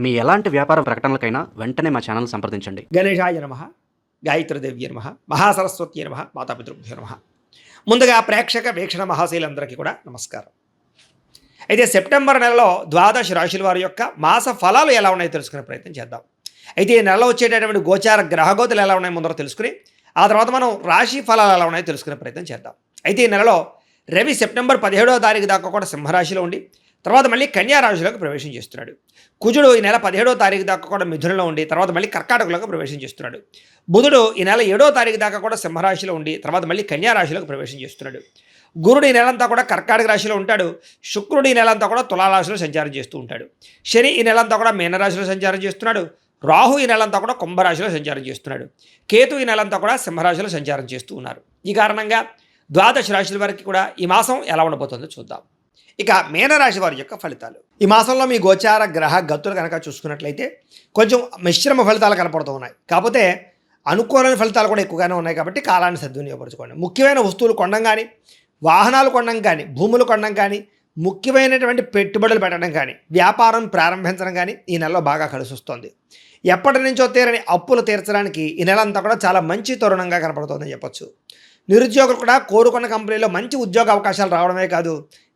మీ ఎలాంటి వ్యాపార ప్రకటనలకైనా వెంటనే మా ఛానల్ సంప్రదించండి. గణేశాయ నమః, గాయత్రీదేవ్య నమః, మహాసరస్వతి నమః, మాతాపితృభ్యో నమః. ముందుగా ప్రేక్షక వీక్షణ మహాశీలందరికీ కూడా నమస్కారం. అయితే సెప్టెంబర్ నెలలో ద్వాదశ రాశుల వారి యొక్క మాస ఫలాలు ఎలా ఉన్నాయో తెలుసుకునే ప్రయత్నం చేద్దాం. అయితే ఈ నెలలో వచ్చేటటువంటి గోచార గ్రహగోతులు ఎలా ఉన్నాయో ముందర తెలుసుకుని ఆ తర్వాత మనం రాశి ఫలాలు ఎలా ఉన్నాయో తెలుసుకునే ప్రయత్నం చేద్దాం. అయితే ఈ నెలలో రవి సెప్టెంబర్ 17వ తారీఖు దాకా కూడా సింహరాశిలో ఉండి తర్వాత మళ్ళీ కన్యా రాశిలోకి ప్రవేశం చేస్తున్నాడు. కుజుడు ఈ నెల 17వ తారీఖు దాకా కూడా మిథునంలో ఉండి తర్వాత మళ్ళీ కర్కాటకలోకి ప్రవేశం చేస్తున్నాడు. బుధుడు ఈ నెల 7వ తారీఖు దాకా కూడా సింహరాశిలో ఉండి తర్వాత మళ్ళీ కన్యా రాశిలోకి ప్రవేశం చేస్తున్నాడు. గురుడు ఈ నెలంతా కూడా కర్కాటక రాశిలో ఉంటాడు. శుక్రుడు ఈ నెలంతా కూడా తులారాశిలో సంచారం చేస్తూ ఉంటాడు. శని ఈ నెలంతా కూడా మీనరాశిలో సంచారం చేస్తున్నాడు. రాహు ఈ నెలంతా కూడా కుంభరాశిలో సంచారం చేస్తున్నాడు. కేతు ఈ నెలంతా కూడా సింహరాశిలో సంచారం చేస్తూ ఉన్నారు. ఈ కారణంగా ద్వాదశ రాశుల వారికి కూడా ఈ మాసం ఎలా ఉండబోతుందో చూద్దాం. ఇక మీనరాశి వారి యొక్క ఫలితాలు. ఈ మాసంలో మీ గోచార గ్రహ గతులు కనుక చూసుకున్నట్లయితే కొంచెం మిశ్రమ ఫలితాలు కనపడుతూ ఉన్నాయి. కాకపోతే అనుకూలమైన ఫలితాలు కూడా ఎక్కువగానే ఉన్నాయి కాబట్టి కాలాన్ని సద్వినియోగపరచుకోండి. ముఖ్యమైన వస్తువులు కొనడం కానీ, వాహనాలు కొనడం కానీ, భూములు కొనడం కానీ, ముఖ్యమైనటువంటి పెట్టుబడులు పెట్టడం కానీ, వ్యాపారం ప్రారంభించడం కానీ ఈ నెలలో బాగా కలిసి వస్తుంది. ఎప్పటి నుంచో తీరని అప్పులు తీర్చడానికి ఈ నెల అంతా కూడా చాలా మంచి తరుణంగా కనపడుతుందని చెప్పొచ్చు. నిరుద్యోగులు కూడా కోరుకున్న కంపెనీలో మంచి ఉద్యోగ అవకాశాలు రావడమే కాదు,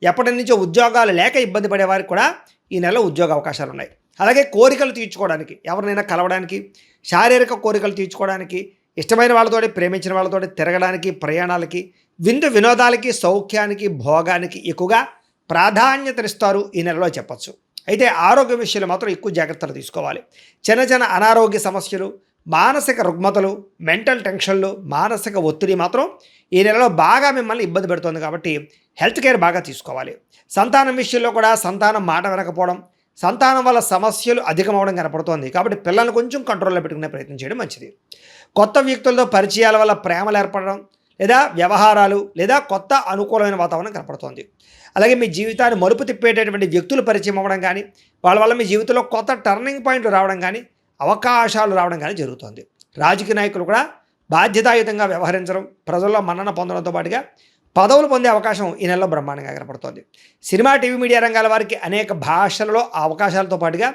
ఎప్పటి నుంచో ఉద్యోగాలు లేక ఇబ్బంది పడేవారికి కూడా ఈ నెలలో ఉద్యోగ అవకాశాలు ఉన్నాయి. అలాగే కోరికలు తీర్చుకోవడానికి, ఎవరినైనా కలవడానికి, శారీరక కోరికలు తీర్చుకోవడానికి, ఇష్టమైన వాళ్ళతోటి ప్రేమించిన వాళ్ళతోటి తిరగడానికి, ప్రయాణాలకి, విందు వినోదాలకి, సౌఖ్యానికి, భోగానికి ఎక్కువగా ప్రాధాన్యతనిస్తారు ఈ నెలలో చెప్పచ్చు. అయితే ఆరోగ్య విషయంలో మాత్రం ఎక్కువ జాగ్రత్తలు తీసుకోవాలి. చిన్న చిన్న అనారోగ్య సమస్యలు, మానసిక రుగ్మతలు, మెంటల్ టెన్షన్లు, మానసిక ఒత్తిడి మాత్రం ఈ నెలలో బాగా మిమ్మల్ని ఇబ్బంది పెడుతుంది కాబట్టి హెల్త్ కేర్ బాగా తీసుకోవాలి. సంతానం విషయంలో కూడా సంతానం మాట వినకపోవడం, సంతానం వల్ల సమస్యలు అధికమవడం కనపడుతోంది కాబట్టి పిల్లల్ని కొంచెం కంట్రోల్లో పెట్టుకునే ప్రయత్నం చేయడం మంచిది. కొత్త వ్యక్తులతో పరిచయాల వల్ల ప్రేమలు ఏర్పడడం లేదా వ్యవహారాలు లేదా కొత్త అనుకూలమైన వాతావరణం కనపడుతోంది. అలాగే మీ జీవితాన్ని మలుపు తిప్పేటటువంటి వ్యక్తులు పరిచయం అవ్వడం కానీ, వాళ్ళ వల్ల మీ జీవితంలో కొత్త టర్నింగ్ పాయింట్లు రావడం కానీ, అవకాశాలు రావడం కానీ జరుగుతుంది. రాజకీయ నాయకులు కూడా బాధ్యతాయుతంగా వ్యవహరించడం, ప్రజల్లో మన్నన పొందడంతో పాటుగా పదవులు పొందే అవకాశం ఈ నెలలో బ్రహ్మాండంగా కనపడుతోంది. సినిమా, టీవీ, మీడియా రంగాల వారికి అనేక భాషలలో ఆ అవకాశాలతో పాటుగా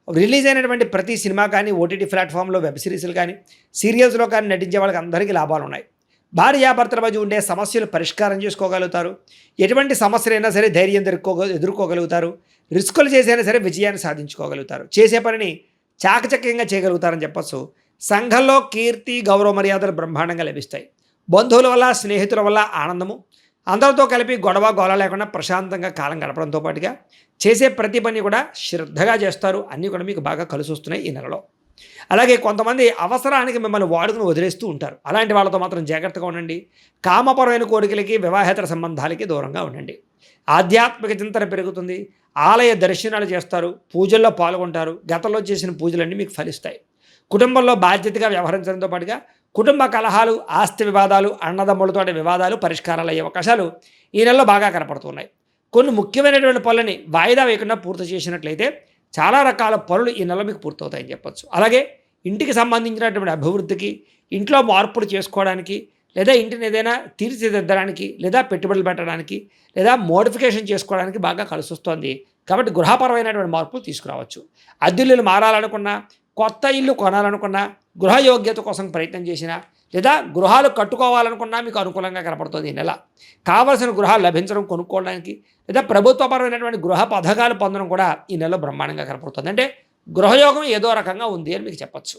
రిలీజ్ అయినటువంటి ప్రతి సినిమా కానీ, ఓటీటీ ప్లాట్ఫామ్లో వెబ్ సిరీస్లు కానీ, సీరియల్స్లో కానీ నటించే వాళ్ళకి అందరికీ లాభాలు ఉన్నాయి. భార్యాభర్తల మధ్య ఉండే సమస్యలు పరిష్కారం చేసుకోగలుగుతారు. ఎటువంటి సమస్యలైనా సరే ధైర్యం ఎదుర్కోగలుగుతారు. రిస్కులు చేసైనా సరే విజయాన్ని సాధించుకోగలుగుతారు. చేసే పనిని చాకచక్యంగా చేయగలుగుతారని చెప్పచ్చు. సంఘంలో కీర్తి, గౌరవ మర్యాదలు బ్రహ్మాండంగా లభిస్తాయి. బంధువుల వల్ల, స్నేహితుల వల్ల ఆనందము, అందరితో కలిపి గొడవ గోల లేకుండా ప్రశాంతంగా కాలం గడపడంతో పాటుగా చేసే ప్రతి పని కూడా శ్రద్ధగా చేస్తారు. అన్నీ కూడా మీకు బాగా కలిసి వస్తున్నాయి ఈ నెలలో. అలాగే కొంతమంది అవసరానికి మిమ్మల్ని వాడుకుని వదిలేస్తూ ఉంటారు. అలాంటి వాళ్ళతో మాత్రం జాగ్రత్తగా ఉండండి. కామపరమైన కోరికలకి, వివాహేతర సంబంధాలకి దూరంగా ఉండండి. ఆధ్యాత్మిక చింతన పెరుగుతుంది. ఆలయ దర్శనాలు చేస్తారు, పూజల్లో పాల్గొంటారు. గతంలో చేసిన పూజలన్నీ మీకు ఫలిస్తాయి. కుటుంబంలో బాధ్యతగా వ్యవహరించడంతో పాటుగా కుటుంబ కలహాలు, ఆస్తి వివాదాలు, అన్నదమ్ములతో వివాదాలు పరిష్కారాలు అయ్యే అవకాశాలు ఈ నెలలో బాగా కనపడుతున్నాయి. కొన్ని ముఖ్యమైనటువంటి పనులని వాయిదా వేయకుండా పూర్తి చేసినట్లయితే చాలా రకాల పనులు ఈ నెల మీకు పూర్తవుతాయని చెప్పచ్చు. అలాగే ఇంటికి సంబంధించినటువంటి అభివృద్ధికి, ఇంట్లో మార్పులు చేసుకోవడానికి, లేదా ఇంటిని ఏదైనా తీర్చిదిద్దడానికి, లేదా పెట్టుబడులు పెట్టడానికి, లేదా మోడిఫికేషన్ చేసుకోవడానికి బాగా కలిసి వస్తుంది. కాబట్టి గృహపరమైనటువంటి మార్పులు తీసుకురావచ్చు. అద్దెలు మారాలనుకున్నా, కొత్త ఇల్లు కొనాలనుకున్నా, గృహయోగ్యత కోసం ప్రయత్నం చేసినా, లేదా గృహాలు కట్టుకోవాలనుకున్నా మీకు అనుకూలంగా కనపడుతుంది ఈ నెల. కావలసిన గృహాలు లభించడం, కొనుక్కోవడానికి, లేదా ప్రభుత్వపరమైనటువంటి గృహ పథకాలు పొందడం కూడా ఈ నెలలో బ్రహ్మాండంగా కనపడుతుంది. అంటే గృహయోగం ఏదో రకంగా ఉంది అని మీకు చెప్పచ్చు.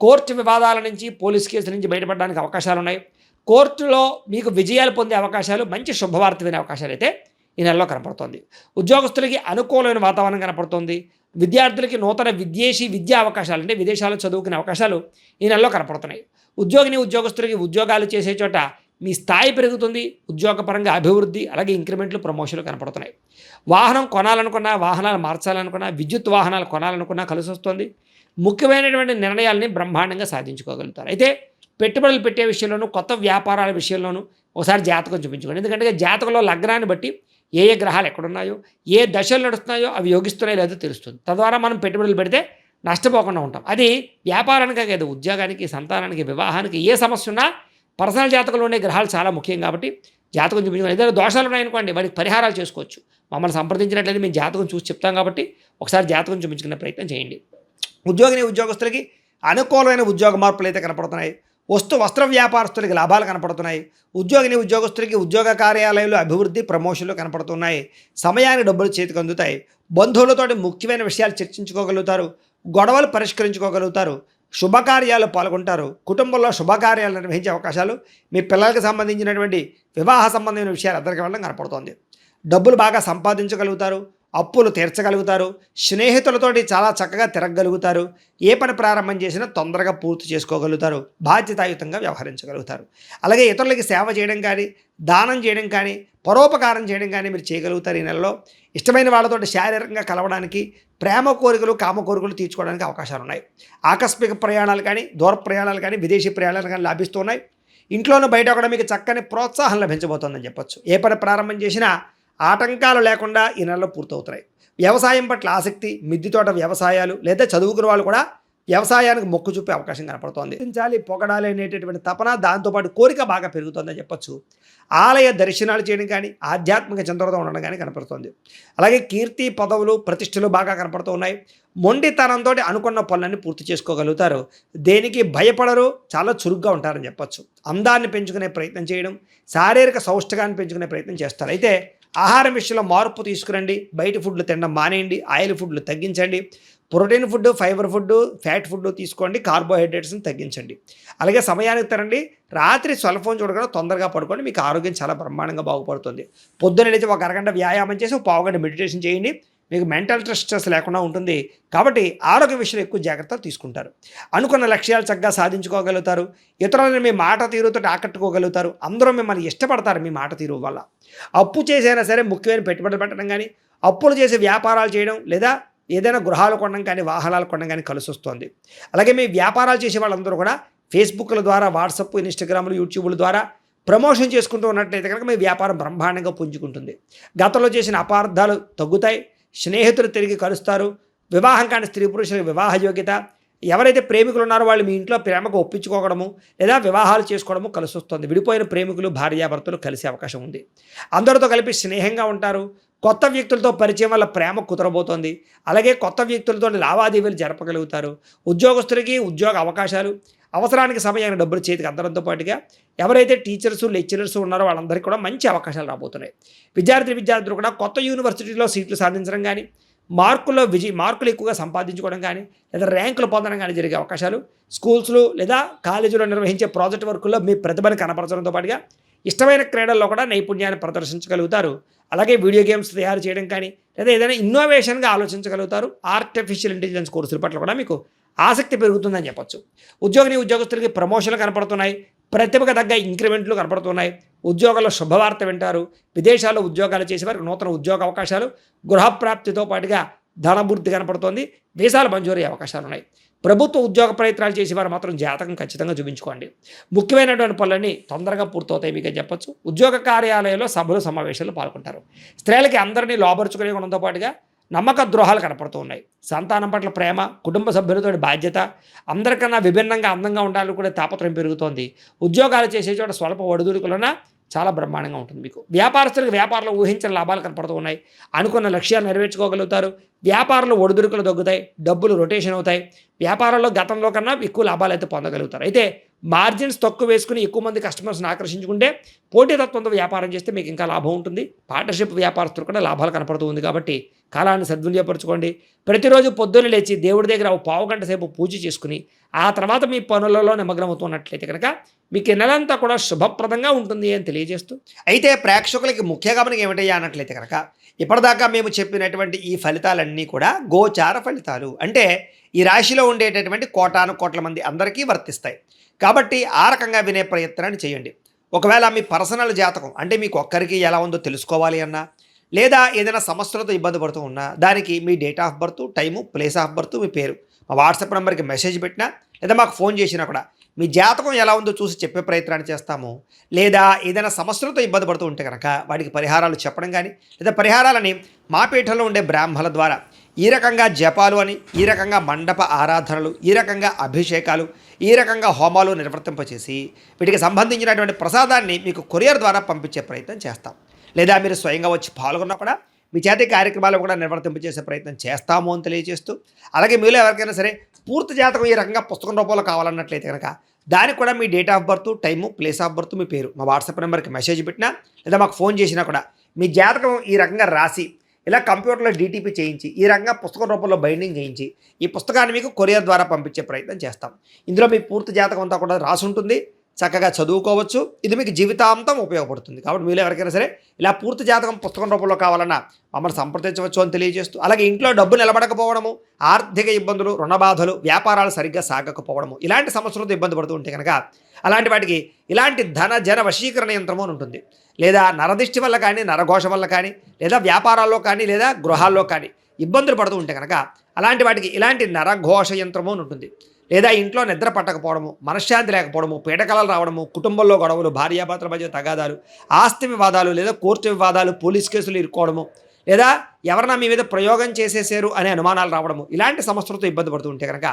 కోర్టు వివాదాల నుంచి, పోలీస్ కేసుల నుంచి బయటపడడానికి అవకాశాలు ఉన్నాయి. కోర్టులో మీకు విజయాలు పొందే అవకాశాలు, మంచి శుభవార్త వినే అవకాశాలు అయితే ఈ నెలలో కనపడుతుంది. ఉద్యోగస్తులకి అనుకూలమైన వాతావరణం కనపడుతుంది. విద్యార్థులకి నూతన విదేశీ విద్యా అవకాశాలు, అంటే విదేశాల్లో చదువుకునే అవకాశాలు ఈ నెలలో కనపడుతున్నాయి. ఉద్యోగస్తులకి ఉద్యోగాలు చేసే చోట మీ స్థాయి పెరుగుతుంది. ఉద్యోగపరంగా అభివృద్ధి, అలాగే ఇంక్రిమెంట్లు, ప్రమోషన్లు కనపడుతున్నాయి. వాహనం కొనాలనుకున్నా, వాహనాలు మార్చాలనుకున్నా, విద్యుత్ వాహనాలు కొనాలనుకున్నా కలిసి వస్తుంది. ముఖ్యమైనటువంటి నిర్ణయాలని బ్రహ్మాండంగా సాధించుకోగలుగుతారు. అయితే పెట్టుబడులు పెట్టే విషయంలోనూ, కొత్త వ్యాపారాల విషయంలోనూ ఒకసారి జాతకం చూపించుకోండి. ఎందుకంటే జాతకంలో లగ్నాన్ని బట్టి ఏ ఏ గ్రహాలు ఎక్కడున్నాయో, ఏ దశలు నడుస్తున్నాయో అవి యోగిస్తున్నాయో లేదో తెలుస్తుంది. తద్వారా మనం పెట్టుబడులు పెడితే నష్టపోకుండా ఉంటాం. అది వ్యాపారానికే కాదు, ఉద్యోగానికి, సంతానానికి, వివాహానికి ఏ సమస్య ఉన్నా పర్సనల్ జాతకంలో ఉండే గ్రహాలు చాలా ముఖ్యం కాబట్టి జాతకం చూపించుకోండి. ఏదైనా దోషాలు ఉన్నాయనుకోండి వాటికి పరిహారాలు చేసుకోవచ్చు. మమ్మల్ని సంప్రదించినట్లయితే మేము జాతకం చూసి చెప్తాం కాబట్టి ఒకసారి జాతకం చూపించుకునే ప్రయత్నం చేయండి. ఉద్యోగస్తులకి అనుకూలమైన ఉద్యోగ మార్పులు అయితే కనపడుతున్నాయి. వస్త్ర వ్యాపారస్తులకి లాభాలు కనపడుతున్నాయి. ఉద్యోగస్తులకి ఉద్యోగ కార్యాలయాలు అభివృద్ధి ప్రమోషన్లు కనపడుతున్నాయి. సమయానికి డబ్బులు చేతికి అందుతాయి. బంధువులతోటి ముఖ్యమైన విషయాలు చర్చించుకోగలుగుతారు. గొడవలు పరిష్కరించుకోగలుగుతారు. శుభకార్యాలు పాల్గొంటారు. కుటుంబంలో శుభకార్యాలు నిర్వహించే అవకాశాలు, మీ పిల్లలకు సంబంధించినటువంటి వివాహ సంబంధమైన విషయాలు అందరికీ వెళ్ళడం కనపడుతోంది. డబ్బులు బాగా సంపాదించగలుగుతారు. అప్పులు తీర్చగలుగుతారు. స్నేహితులతోటి చాలా చక్కగా తిరగగలుగుతారు. ఏ పని ప్రారంభం చేసినా తొందరగా పూర్తి చేసుకోగలుగుతారు. బాధ్యతాయుతంగా వ్యవహరించగలుగుతారు. అలాగే ఇతరులకి సేవ చేయడం కానీ, దానం చేయడం కానీ, పరోపకారం చేయడం కానీ మీరు చేయగలుగుతారు. ఈ నెలలో ఇష్టమైన వాళ్ళతో శారీరకంగా కలవడానికి, ప్రేమ కోరికలు కామ కోరికలు తీర్చుకోవడానికి అవకాశాలు ఉన్నాయి. ఆకస్మిక ప్రయాణాలు కానీ, దూర ప్రయాణాలు కానీ, విదేశీ ప్రయాణాలు కానీ లభిస్తున్నాయి. ఇంట్లోనూ బయట కూడా మీకు చక్కని ప్రోత్సాహం లభించబోతోందని చెప్పొచ్చు. ఏ పని ప్రారంభం చేసినా ఆటంకాలు లేకుండా ఈ నెలలో పూర్తవుతున్నాయి. వ్యవసాయం పట్ల ఆసక్తి, మిద్దె తోట వ్యవసాయాలు లేదా చదువుకున్న వాళ్ళు కూడా వ్యవసాయానికి మొక్కు చూపే అవకాశం కనపడుతోంది. పొగడాలి అనేటటువంటి తపన, దాంతోపాటు కోరిక బాగా పెరుగుతుందని చెప్పొచ్చు. ఆలయ దర్శనాలు చేయడం కానీ, ఆధ్యాత్మిక చింతనతో ఉండడం కానీ కనపడుతుంది. అలాగే కీర్తి, పదవులు, ప్రతిష్టలు బాగా కనపడుతూ ఉన్నాయి. మొండితనంతో అనుకున్న పనులన్నీ పూర్తి చేసుకోగలుగుతారు. దేనికి భయపడరు, చాలా చురుగ్గా ఉంటారని చెప్పొచ్చు. అందాన్ని పెంచుకునే ప్రయత్నం చేయడం, శారీరక సౌష్ఠకాన్ని పెంచుకునే ప్రయత్నం చేస్తారు. అయితే ఆహారం విషయంలో మార్పు తీసుకురండి. బయట ఫుడ్లు తినడం మానేయండి. ఆయిల్ ఫుడ్లు తగ్గించండి. Protein food, fibre food, fat food తీసుకోండి. కార్బోహైడ్రేట్స్ని తగ్గించండి. అలాగే సమయానికి తినండి. రాత్రి సెల్ ఫోన్ చూడకుండా తొందరగా పడుకోండి. మీకు ఆరోగ్యం చాలా బ్రహ్మాండంగా బాగుపడుతుంది. పొద్దున్న లేచి ఒక అరగంట వ్యాయామం చేసి ఒక పావుగంట మెడిటేషన్ చేయండి. మీకు మెంటల్ స్ట్రెస్ లేకుండా ఉంటుంది. కాబట్టి ఆరోగ్య విషయంలో ఎక్కువ జాగ్రత్తలు తీసుకుంటారు. అనుకున్న లక్ష్యాలు చక్కగా సాధించుకోగలుగుతారు. ఇతరులను మీ మాట తీరుతో ఆకట్టుకోగలుగుతారు. అందరూ మిమ్మల్ని ఇష్టపడతారు మీ మాట తీరు వల్ల. అప్పు చేసైనా సరే ముఖ్యమైన పెట్టుబడులు పెట్టడం కానీ, అప్పులు చేసి వ్యాపారాలు చేయడం లేదా ఏదైనా గృహాలు కొనడం కానీ, వాహనాలు కొనడం కానీ కలిసి వస్తుంది. అలాగే మీ వ్యాపారాలు చేసే వాళ్ళందరూ కూడా ఫేస్బుక్ల ద్వారా, వాట్సాప్, ఇన్స్టాగ్రామ్లు, యూట్యూబ్ల ద్వారా ప్రమోషన్ చేసుకుంటూ ఉన్నట్లయితే కనుక మీ వ్యాపారం బ్రహ్మాండంగా పుంజుకుంటుంది. గతంలో చేసిన అపార్థాలు తగ్గుతాయి. స్నేహితులు తిరిగి కలుస్తారు. వివాహం కాని స్త్రీ పురుషులకు వివాహ యోగ్యత, ఎవరైతే ప్రేమికులు ఉన్నారో వాళ్ళు మీ ఇంట్లో ప్రేమకు ఒప్పించుకోవడము లేదా వివాహాలు చేసుకోవడము కలిసి వస్తుంది. విడిపోయిన ప్రేమికులు, భార్యాభర్తలు కలిసే అవకాశం ఉంది. అందరితో కలిపి స్నేహంగా ఉంటారు. కొత్త వ్యక్తులతో పరిచయం వల్ల ప్రేమ కుదరబోతోంది. అలాగే కొత్త వ్యక్తులతో లావాదేవీలు జరపగలుగుతారు. ఉద్యోగస్తులకి ఉద్యోగ అవకాశాలు, అవసరానికి సమయానికి డబ్బులు చేతికి అందడంతో పాటుగా ఎవరైతే టీచర్స్, లెక్చరర్స్ ఉన్నారో వాళ్ళందరికీ కూడా మంచి అవకాశాలు రాబోతున్నాయి. విద్యార్థులు కూడా కొత్త యూనివర్సిటీలో సీట్లు సాధించడం కానీ, మార్కులు ఎక్కువగా సంపాదించుకోవడం కానీ లేదా ర్యాంకులు పొందడం కానీ జరిగే అవకాశాలు, స్కూల్స్లో లేదా కాలేజీలో నిర్వహించే ప్రాజెక్ట్ వర్కుల్లో మీ ప్రతిభను కనపరచడంతో పాటుగా ఇష్టమైన క్రీడల్లో కూడా నైపుణ్యాన్ని ప్రదర్శించగలుగుతారు. అలాగే వీడియో గేమ్స్ తయారు చేయడం కానీ లేదా ఏదైనా ఇన్నోవేషన్గా ఆలోచించగలుగుతారు. ఆర్టిఫిషియల్ ఇంటెలిజెన్స్ కోర్సుల పట్ల కూడా మీకు ఆసక్తి పెరుగుతుందని చెప్పొచ్చు. ఉద్యోగస్తులకి ప్రమోషన్లు కనపడుతున్నాయి. ప్రతిభకు తగ్గ ఇంక్రిమెంట్లు కనపడుతున్నాయి. ఉద్యోగాల్లో శుభవార్త వింటారు. విదేశాల్లో ఉద్యోగాలు చేసేవారికి నూతన ఉద్యోగ అవకాశాలు, గృహప్రాప్తితో పాటుగా ధనభృద్ధి కనపడుతోంది. వీసాలు మంజూరయ్యే అవకాశాలు ఉన్నాయి. ప్రభుత్వ ఉద్యోగ ప్రయత్నాలు చేసేవారు మాత్రం జాతకం ఖచ్చితంగా చూపించుకోండి. ముఖ్యమైనటువంటి పనులన్నీ తొందరగా పూర్తవుతాయి మీకు చెప్పొచ్చు. ఉద్యోగ కార్యాలయంలో సభలు, సమావేశాలు పాల్గొంటారు. స్త్రీలకి అందరినీ లోపరుచుకునే గుణంతో పాటుగా నమ్మక ద్రోహాలు కనపడుతూ ఉన్నాయి. సంతానం పట్ల ప్రేమ, కుటుంబ సభ్యులతో బాధ్యత, అందరికన్నా విభిన్నంగా అందంగా ఉండాలని కూడా తాపత్రయం పెరుగుతోంది. ఉద్యోగాలు చేసే చోట స్వల్ప ఒడిదుడుకులన చాలా బ్రహ్మాండంగా ఉంటుంది మీకు. వ్యాపారస్తులకు వ్యాపారంలో ఊహించిన లాభాలు కనపడుతూ ఉన్నాయి. అనుకున్న లక్ష్యాలు నెరవేర్చుకోగలుగుతారు. వ్యాపారంలో ఒడిదుడుకులు తగ్గుతాయి. డబ్బులు రొటేషన్ అవుతాయి. వ్యాపారంలో గతంలో కన్నా ఎక్కువ లాభాలు అయితే పొందగలుగుతారు. అయితే మార్జిన్స్ తక్కువ వేసుకుని ఎక్కువ మంది కస్టమర్స్ని ఆకర్షించుకుంటే, పోటీతత్వంతో వ్యాపారం చేస్తే మీకు ఇంకా లాభం ఉంటుంది. పార్ట్నర్షిప్ వ్యాపారస్తులు కూడా లాభాలు కనపడుతూ ఉంది. కాబట్టి కాలాన్ని సద్వినియోగపరచుకోండి. ప్రతిరోజు పొద్దున్న లేచి దేవుడి దగ్గర ఒక పావుగంట సేపు పూజ చేసుకుని ఆ తర్వాత మీ పనులలో నిమగ్నమవుతున్నట్లయితే కనుక మీకు ఈ నెలంతా కూడా శుభప్రదంగా ఉంటుంది అని తెలియజేస్తూ, అయితే ప్రేక్షకులకి ముఖ్య గమనం ఏమిటయ్యా అన్నట్లయితే కనుక ఇప్పటిదాకా మేము చెప్పినటువంటి ఈ ఫలితాలన్నీ కూడా గోచార ఫలితాలు. అంటే ఈ రాశిలో ఉండేటటువంటి కోటాను కోట్ల మంది అందరికీ వర్తిస్తాయి. కాబట్టి ఆ రకంగా వినే ప్రయత్నాన్ని చేయండి. ఒకవేళ మీ పర్సనల్ జాతకం అంటే మీకు ఒక్కరికి ఎలా ఉందో తెలుసుకోవాలి అన్నా, లేదా ఏదైనా సమస్యలతో ఇబ్బంది పడుతూ ఉన్నా, దానికి మీ date of birth, time, place of birth, మీ పేరు మా వాట్సాప్ నెంబర్కి మెసేజ్ పెట్టినా లేదా మాకు ఫోన్ చేసినా కూడా మీ జాతకం ఎలా ఉందో చూసి చెప్పే ప్రయత్నాన్ని చేస్తాము. లేదా ఏదైనా సమస్యలతో ఇబ్బంది పడుతూ ఉంటే కనుక వాటికి పరిహారాలు చెప్పడం కానీ లేదా పరిహారాలని మా పీఠంలో ఉండే బ్రాహ్మణుల ద్వారా ఈ రకంగా జపాలు అని, ఈ రకంగా మండప ఆరాధనలు, ఈ రకంగా అభిషేకాలు, ఈ రకంగా హోమాలు నిర్వర్తింపచేసి వీటికి సంబంధించినటువంటి ప్రసాదాన్ని మీకు కొరియర్ ద్వారా పంపించే ప్రయత్నం చేస్తాం. లేదా మీరు స్వయంగా వచ్చి పాల్గొన్నా కూడా మీ చేతి కార్యక్రమాలు కూడా నిర్వర్తింపజేసే ప్రయత్నం చేస్తాము అని తెలియజేస్తూ, అలాగే మీలో ఎవరికైనా సరే పూర్తి జాతకం ఈ రకంగా పుస్తకం రూపంలో కావాలన్నట్లయితే కనుక దానికి కూడా మీ date of birth, time, place of birth, మీ పేరు మా వాట్సాప్ నెంబర్కి మెసేజ్ పెట్టినా లేదా మాకు ఫోన్ చేసినా కూడా మీ జాతకం ఈ రకంగా రాసి ఇలా కంప్యూటర్లో డీటీపీ చేయించి ఈ రకంగా పుస్తకం రూపంలో బైండింగ్ చేయించి ఈ పుస్తకాన్ని మీకు కొరియర్ ద్వారా పంపించే ప్రయత్నం చేస్తాం. ఇందులో మీ పూర్తి జాతకం అంతా కూడా రాసి ఉంటుంది, చక్కగా చదువుకోవచ్చు. ఇది మీకు జీవితాంతం ఉపయోగపడుతుంది. కాబట్టి మీరు ఎవరికైనా సరే ఇలా పూర్తి జాతకం పుస్తకం రూపంలో కావాలన్నా మమ్మల్ని సంప్రదించవచ్చు అని తెలియజేస్తూ, అలాగే ఇంట్లో డబ్బు నిలబడకపోవడము, ఆర్థిక ఇబ్బందులు, రుణ బాధలు, వ్యాపారాలు సరిగ్గా సాగకపోవడము ఇలాంటి సమస్యలతో ఇబ్బంది పడుతూ ఉంటే కనుక అలాంటి వాటికి ఇలాంటి ధన జన వశీకరణ యంత్రము అని ఉంటుంది. లేదా నరదిష్టి వల్ల కానీ, నరఘోష వల్ల కానీ, లేదా వ్యాపారాల్లో కానీ, లేదా గృహాల్లో కానీ ఇబ్బందులు పడుతూ ఉంటే కనుక అలాంటి వాటికి ఇలాంటి నరఘోష యంత్రము అని ఉంటుంది. లేదా ఇంట్లో నిద్ర పట్టకపోవడము, మనశ్శాంతి లేకపోవడము, పీడకలలు రావడము, కుటుంబంలో గొడవలు, భార్యాభర్తల మధ్య తగాదాలు, ఆస్తి వివాదాలు లేదా కోర్టు వివాదాలు, పోలీస్ కేసులు ఇరుక్కోవడము, లేదా ఎవరన్నా మీ మీద ప్రయోగం చేసేసారు అనే అనుమానాలు రావడము ఇలాంటి సమస్యలతో ఇబ్బంది పడుతూ ఉంటే కనుక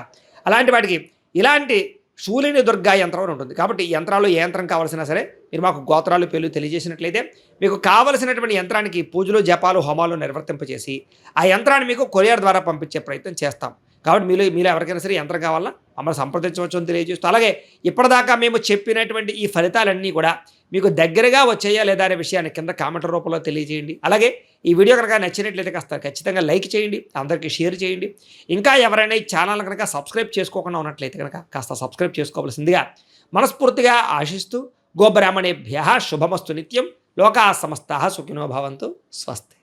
అలాంటి వాటికి ఇలాంటి శూలిని దుర్గా యంత్రం అని ఉంటుంది. కాబట్టి ఈ యంత్రాల్లో ఏ యంత్రం కావాల్సినా సరే మీరు మాకు గోత్రాలు పేర్లు తెలియజేసినట్లయితే మీకు కావలసినటువంటి యంత్రానికి పూజలు, జపాలు, హోమాలు నిర్వర్తింపజేసి ఆ యంత్రాన్ని మీకు కొరియర్ ద్వారా పంపించే ప్రయత్నం చేస్తాం. కాబట్టి మీలో ఎవరికైనా సరే యంత్రం కావాలన్నా మమ్మల్ని సంప్రదించవచ్చు అని తెలియజేస్తూ, అలాగే ఇప్పటిదాకా మేము చెప్పినటువంటి ఈ ఫలితాలన్నీ కూడా మీకు దగ్గరగా వచ్చాయా లేదా అనే విషయాన్ని కింద కామెంట్ రూపంలో తెలియజేయండి. అలాగే ఈ వీడియో కనుక నచ్చినట్లయితే కాస్త ఖచ్చితంగా లైక్ చేయండి, అందరికీ షేర్ చేయండి. ఇంకా ఎవరైనా ఈ ఛానల్ కనుక సబ్స్క్రైబ్ చేసుకోకుండా ఉన్నట్లయితే కనుక కాస్త సబ్స్క్రైబ్ చేసుకోవాల్సిందిగా మనస్ఫూర్తిగా ఆశిస్తూ, గోబ్రాహ్మణేభ్యః శుభమస్తు నిత్యం, లోకాः సమస్తాः సుఖినో భవంతు, స్వస్తి.